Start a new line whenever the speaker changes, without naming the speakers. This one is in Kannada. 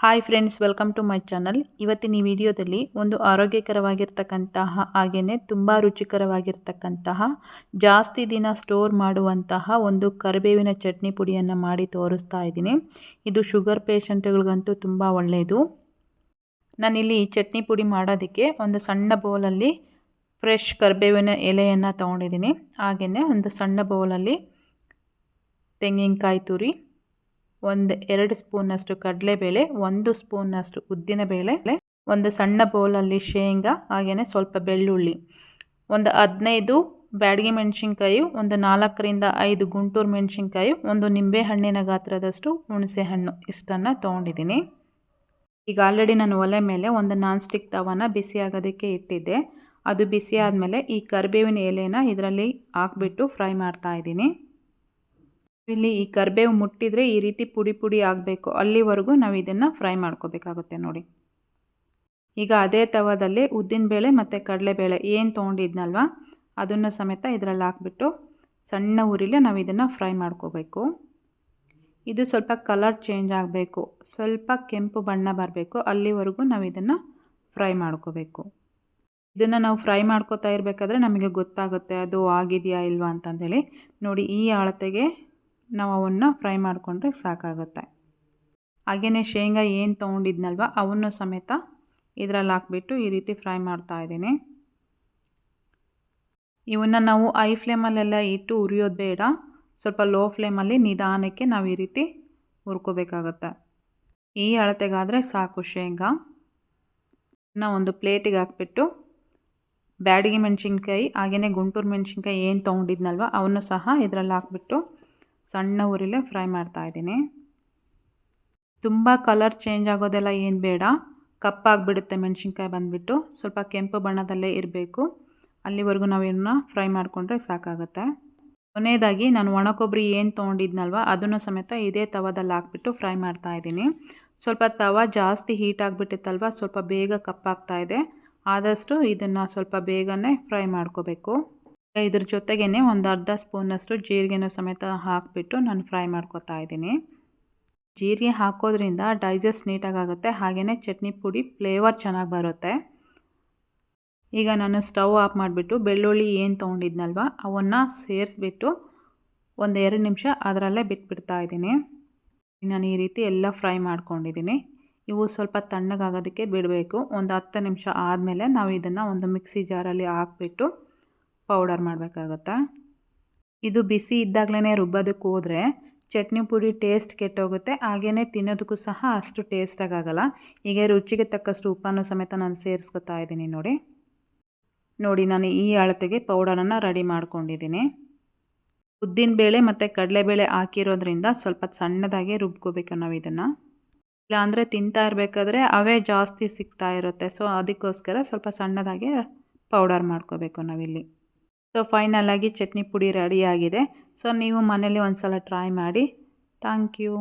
Hi friends, welcome to my channel. ಇವತ್ತಿನ ಈ ವಿಡಿಯೋದಲ್ಲಿ ಒಂದು ಆರೋಗ್ಯಕರವಾಗಿರ್ತಕ್ಕಂತಹ ಹಾಗೆಯೇ ತುಂಬ ರುಚಿಕರವಾಗಿರ್ತಕ್ಕಂತಹ ಜಾಸ್ತಿ ದಿನ ಸ್ಟೋರ್ ಮಾಡುವಂತಹ ಒಂದು ಕರಿಬೇವಿನ ಚಟ್ನಿ ಪುಡಿಯನ್ನು ಮಾಡಿ ತೋರಿಸ್ತಾ ಇದ್ದೀನಿ. ಇದು ಶುಗರ್ ಪೇಷಂಟ್ಗಳಿಗಂತೂ ತುಂಬ ಒಳ್ಳೆಯದು. ನಾನಿಲ್ಲಿ ಈ ಚಟ್ನಿ ಪುಡಿ ಮಾಡೋದಕ್ಕೆ ಒಂದು ಸಣ್ಣ ಬೌಲಲ್ಲಿ ಫ್ರೆಶ್ ಕರಿಬೇವಿನ ಎಲೆಯನ್ನು ತೊಗೊಂಡಿದ್ದೀನಿ. ಹಾಗೆಯೇ ಒಂದು ಸಣ್ಣ ಬೌಲಲ್ಲಿ ತೆಂಗಿನಕಾಯಿ ತುರಿ, 2 ಸ್ಪೂನಷ್ಟು ಕಡಲೆಬೇಳೆ, 1 ಸ್ಪೂನಷ್ಟು ಉದ್ದಿನಬೇಳೆ, ಒಂದು ಸಣ್ಣ ಬೌಲಲ್ಲಿ ಶೇಂಗಾ, ಹಾಗೆಯೇ ಸ್ವಲ್ಪ ಬೆಳ್ಳುಳ್ಳಿ, ಒಂದು 15 ಬ್ಯಾಡಗಿ ಮೆಣಸಿನ್ಕಾಯಿ, ಒಂದು 4ರಿಂದ 5 ಗುಂಟೂರು ಮೆಣಸಿನ್ಕಾಯಿ, ಒಂದು ನಿಂಬೆ ಹಣ್ಣಿನ ಗಾತ್ರದಷ್ಟು ಹುಣಸೆ ಹಣ್ಣು, ಇಷ್ಟನ್ನು ತೊಗೊಂಡಿದ್ದೀನಿ. ಈಗ ಆಲ್ರೆಡಿ ನಾನು ಒಲೆ ಮೇಲೆ ಒಂದು ನಾನ್ ಸ್ಟಿಕ್ ತವಾನ ಬಿಸಿ ಆಗೋದಕ್ಕೆ ಇಟ್ಟಿದ್ದೆ. ಅದು ಬಿಸಿ ಆದಮೇಲೆ ಈ ಕರಿಬೇವಿನ ಎಲೆನ ಇದರಲ್ಲಿ ಹಾಕ್ಬಿಟ್ಟು ಫ್ರೈ ಮಾಡ್ತಾ ಇದ್ದೀನಿ. ಇಲ್ಲಿ ಈ ಕರಿಬೇವು ಮುಟ್ಟಿದರೆ ಈ ರೀತಿ ಪುಡಿ ಪುಡಿ ಆಗಬೇಕು, ಅಲ್ಲಿವರೆಗೂ ನಾವು ಇದನ್ನು ಫ್ರೈ ಮಾಡ್ಕೋಬೇಕಾಗುತ್ತೆ ನೋಡಿ. ಈಗ ಅದೇ ತವಾದಲ್ಲಿ ಉದ್ದಿನಬೇಳೆ ಮತ್ತು ಕಡಲೆಬೇಳೆ ಏನು ತೊಗೊಂಡಿದ್ನಲ್ವ ಅದನ್ನು ಸಮೇತ ಇದರಲ್ಲಿ ಹಾಕ್ಬಿಟ್ಟು ಸಣ್ಣ ಉರಿಲಿ ನಾವು ಇದನ್ನು ಫ್ರೈ ಮಾಡ್ಕೋಬೇಕು. ಇದು ಸ್ವಲ್ಪ ಕಲರ್ ಚೇಂಜ್ ಆಗಬೇಕು, ಸ್ವಲ್ಪ ಕೆಂಪು ಬಣ್ಣ ಬರಬೇಕು, ಅಲ್ಲಿವರೆಗೂ ನಾವು ಇದನ್ನು ಫ್ರೈ ಮಾಡ್ಕೋಬೇಕು. ಇದನ್ನು ನಾವು ಫ್ರೈ ಮಾಡ್ಕೋತಾ ಇರಬೇಕಾದ್ರೆ ನಮಗೆ ಗೊತ್ತಾಗುತ್ತೆ ಅದು ಆಗಿದೆಯಾ ಇಲ್ವಾ ಅಂತಂದೇಳಿ. ನೋಡಿ, ಈ ಅಳತೆಗೆ ನಾವು ಅವನ್ನು ಫ್ರೈ ಮಾಡಿಕೊಂಡ್ರೆ ಸಾಕಾಗುತ್ತೆ. ಹಾಗೆಯೇ ಶೇಂಗಾ ಏನು ತೊಗೊಂಡಿದ್ನಲ್ವ ಅವನ್ನು ಸಮೇತ ಇದರಲ್ಲಿ ಹಾಕ್ಬಿಟ್ಟು ಈ ರೀತಿ ಫ್ರೈ ಮಾಡ್ತಾ ಇದ್ದೀನಿ. ಇವನ್ನು ನಾವು ಐ ಫ್ಲೇಮಲ್ಲೆಲ್ಲ ಇಟ್ಟು ಉರಿಯೋದು ಬೇಡ, ಸ್ವಲ್ಪ ಲೋ ಫ್ಲೇಮಲ್ಲಿ ನಿಧಾನಕ್ಕೆ ನಾವು ಈ ರೀತಿ ಹುರ್ಕೋಬೇಕಾಗತ್ತೆ. ಈ ಅಳತೆಗಾದರೆ ಸಾಕು ಶೇಂಗಾ. ಒಂದು ಪ್ಲೇಟಿಗೆ ಹಾಕ್ಬಿಟ್ಟು ಬ್ಯಾಡಗಿ ಮೆಣಸಿನ್ಕಾಯಿ ಹಾಗೆಯೇ ಗುಂಟೂರು ಮೆಣಸಿನ್ಕಾಯಿ ಏನು ತೊಗೊಂಡಿದ್ನಲ್ವ ಅವನ್ನು ಸಹ ಇದರಲ್ಲಿ ಹಾಕ್ಬಿಟ್ಟು ಸಣ್ಣ ಉರಿಲೇ ಫ್ರೈ ಮಾಡ್ತಾ ಇದ್ದೀನಿ. ತುಂಬ ಕಲರ್ ಚೇಂಜ್ ಆಗೋದೆಲ್ಲ ಏನು ಬೇಡ, ಕಪ್ಪಾಗಿಬಿಡುತ್ತೆ ಮೆಣಸಿನ್ಕಾಯಿ ಬಂದುಬಿಟ್ಟು, ಸ್ವಲ್ಪ ಕೆಂಪು ಬಣ್ಣದಲ್ಲೇ ಇರಬೇಕು, ಅಲ್ಲಿವರೆಗೂ ನಾವು ಇದನ್ನು ಫ್ರೈ ಮಾಡಿಕೊಂಡ್ರೆ ಸಾಕಾಗುತ್ತೆ. ಕೊನೆಯದಾಗಿ ನಾನು ಒಣಕೊಬ್ಬರಿ ಏನು ತೊಗೊಂಡಿದ್ನಲ್ವ ಅದನ್ನು ಸಮೇತ ಇದೇ ತವಾದಲ್ಲಿ ಹಾಕ್ಬಿಟ್ಟು ಫ್ರೈ ಮಾಡ್ತಾ ಇದ್ದೀನಿ. ಸ್ವಲ್ಪ ತವ ಜಾಸ್ತಿ ಹೀಟ್ ಆಗಿಬಿಟ್ಟಿತ್ತಲ್ವ, ಸ್ವಲ್ಪ ಬೇಗ ಕಪ್ಪಾಗ್ತಾ ಇದೆ. ಆದಷ್ಟು ಇದನ್ನು ಸ್ವಲ್ಪ ಬೇಗನೆ ಫ್ರೈ ಮಾಡ್ಕೋಬೇಕು. ಇದ್ರ ಜೊತೆಗೇ ಒಂದು ಅರ್ಧ ಸ್ಪೂನಷ್ಟು ಜೀರಿಗೆನೂ ಸಮೇತ ಹಾಕಿಬಿಟ್ಟು ನಾನು ಫ್ರೈ ಮಾಡ್ಕೊತಾ ಇದ್ದೀನಿ. ಜೀರಿಗೆ ಹಾಕೋದ್ರಿಂದ ಡೈಜೆಸ್ಟ್ ನೀಟಾಗಿ ಆಗುತ್ತೆ, ಹಾಗೆಯೇ ಚಟ್ನಿ ಪುಡಿ ಫ್ಲೇವರ್ ಚೆನ್ನಾಗಿ ಬರುತ್ತೆ. ಈಗ ನಾನು ಸ್ಟವ್ ಆಫ್ ಮಾಡಿಬಿಟ್ಟು ಬೆಳ್ಳುಳ್ಳಿ ಏನು ತೊಗೊಂಡಿದ್ನಲ್ವ ಅವನ್ನು ಸೇರಿಸ್ಬಿಟ್ಟು 1-2 ನಿಮಿಷ ಅದರಲ್ಲೇ ಬಿಟ್ಬಿಡ್ತಾ ಇದ್ದೀನಿ. ನಾನು ಈ ರೀತಿ ಎಲ್ಲ ಫ್ರೈ ಮಾಡ್ಕೊಂಡಿದ್ದೀನಿ. ಇವು ಸ್ವಲ್ಪ ತಣ್ಣಗಾಗೋದಕ್ಕೆ ಬಿಡಬೇಕು. ಒಂದು 10 ನಿಮಿಷ ಆದಮೇಲೆ ನಾವು ಇದನ್ನು ಒಂದು ಮಿಕ್ಸಿ ಜಾರಲ್ಲಿ ಹಾಕ್ಬಿಟ್ಟು ಪೌಡರ್ ಮಾಡಬೇಕಾಗತ್ತೆ. ಇದು ಬಿಸಿ ಇದ್ದಾಗಲೇ ರುಬ್ಬೋದಕ್ಕೆ ಹೋದರೆ ಚಟ್ನಿ ಪುಡಿ ಟೇಸ್ಟ್ ಕೆಟ್ಟೋಗುತ್ತೆ, ಹಾಗೆಯೇ ತಿನ್ನೋದಕ್ಕೂ ಸಹ ಅಷ್ಟು ಟೇಸ್ಟಾಗಿ ಆಗೋಲ್ಲ. ಹೀಗೆ ರುಚಿಗೆ ತಕ್ಕಷ್ಟು ಉಪ್ಪನ್ನು ಸಮೇತ ನಾನು ಸೇರಿಸ್ಕೊತಾ ಇದ್ದೀನಿ. ನೋಡಿ ನಾನು ಈ ಅಳತೆಗೆ ಪೌಡರನ್ನು ರೆಡಿ ಮಾಡ್ಕೊಂಡಿದ್ದೀನಿ. ಉದ್ದಿನಬೇಳೆ ಮತ್ತು ಕಡಲೆಬೇಳೆ ಹಾಕಿರೋದ್ರಿಂದ ಸ್ವಲ್ಪ ಸಣ್ಣದಾಗಿ ರುಬ್ಕೋಬೇಕು ನಾವು ಇದನ್ನು. ಇಲ್ಲಾಂದರೆ ತಿಂತಾ ಇರಬೇಕಾದ್ರೆ ಅವೇ ಜಾಸ್ತಿ ಸಿಗ್ತಾ ಇರುತ್ತೆ, ಸೊ ಅದಕ್ಕೋಸ್ಕರ ಸ್ವಲ್ಪ ಸಣ್ಣದಾಗಿ ಪೌಡರ್ ಮಾಡ್ಕೋಬೇಕು ನಾವಿಲ್ಲಿ. ಸೊ ಫೈನಲಾಗಿ ಚಟ್ನಿ ಪುಡಿ ರೆಡಿಯಾಗಿದೆ. ಸೊ ನೀವು ಮನೇಲಿ ಒಂದು ಸಲ ಟ್ರೈ ಮಾಡಿ. Thank you.